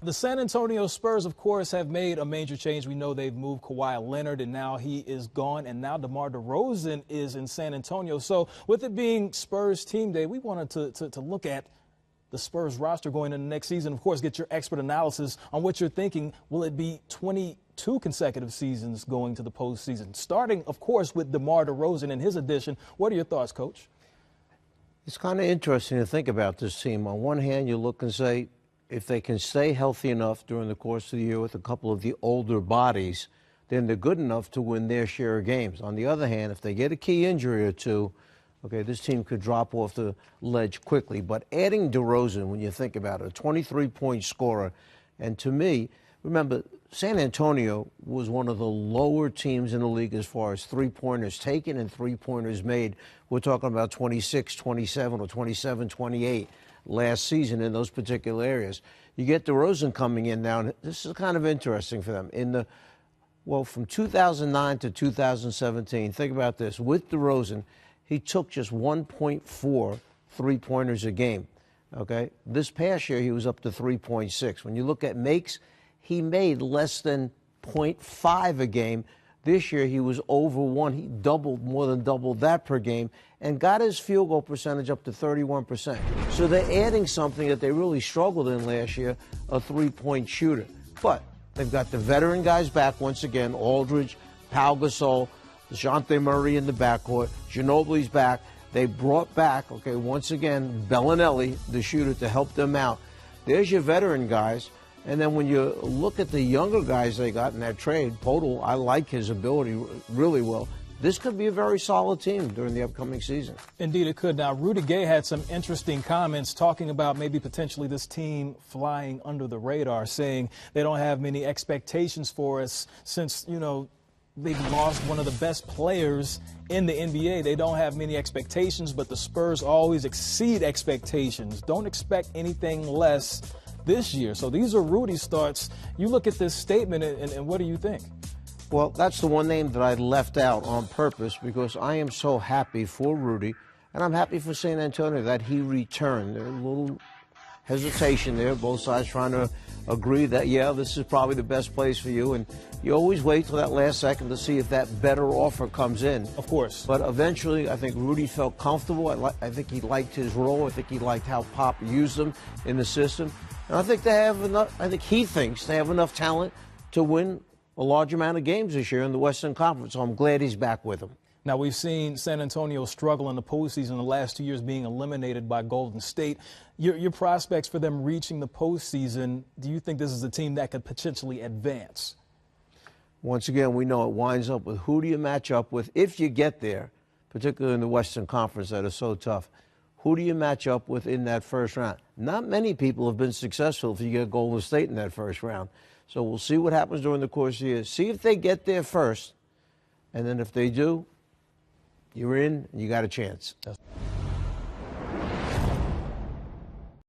the San Antonio Spurs, of course, have made a major change. We know they've moved Kawhi Leonard, and now he is gone, and now DeMar DeRozan is in San Antonio. So with it being Spurs team day, we wanted to look at the Spurs roster going into the next season. Of course, get your expert analysis on what you're thinking. Will it be 22 consecutive seasons going to the postseason? Starting, of course, with DeMar DeRozan and his addition. What are your thoughts, Coach? It's kind of interesting to think about this team. On one hand, you look and say, if they can stay healthy enough during the course of the year with a couple of the older bodies, then they're good enough to win their share of games. On the other hand, if they get a key injury or two, okay, this team could drop off the ledge quickly. But adding DeRozan, when you think about it, a 23-point scorer, and to me, remember, San Antonio was one of the lower teams in the league as far as three-pointers taken and three-pointers made. We're talking about 26, 27, or 27, 28 last season in those particular areas. You get DeRozan coming in now, and this is kind of interesting for them. From 2009 to 2017, think about this. With DeRozan, he took just 1.4 three-pointers a game, okay? This past year, he was up to 3.6. When you look at makes, he made less than 0.5 a game. This year, he was over 1. He more than doubled that per game, and got his field goal percentage up to 31%. So they're adding something that they really struggled in last year, a three-point shooter. But they've got the veteran guys back once again, Aldridge, Pau Gasol, DeJounte Murray in the backcourt, Ginobili's back. They brought back, okay, once again, Bellinelli, the shooter, to help them out. There's your veteran guys. And then when you look at the younger guys they got in that trade, Podol, I like his ability really well. This could be a very solid team during the upcoming season. Indeed, it could. Now, Rudy Gay had some interesting comments talking about maybe potentially this team flying under the radar, saying they don't have many expectations for us since, they've lost one of the best players in the NBA. They don't have many expectations, but the Spurs always exceed expectations. Don't expect anything less this year. So these are Rudy's thoughts. You look at this statement, and what do you think? Well, that's the one name that I left out on purpose because I am so happy for Rudy, and I'm happy for San Antonio that he returned. There's a little hesitation there, both sides trying to agree that, yeah, this is probably the best place for you, and you always wait till that last second to see if that better offer comes in. Of course. But eventually, I think Rudy felt comfortable. I think he liked his role. I think he liked how Pop used him in the system. And I think they have enough. I think he thinks they have enough talent to win a large amount of games this year in the Western Conference. So I'm glad he's back with them. Now, we've seen San Antonio struggle in the postseason the last 2 years, being eliminated by Golden State. Your prospects for them reaching the postseason, do you think this is a team that could potentially advance? Once again, we know it winds up with who do you match up with if you get there, particularly in the Western Conference that is so tough. Who do you match up with in that first round? Not many people have been successful if you get Golden State in that first round. So we'll see what happens during the course of the year. See if they get there first, and then if they do, you're in and you got a chance.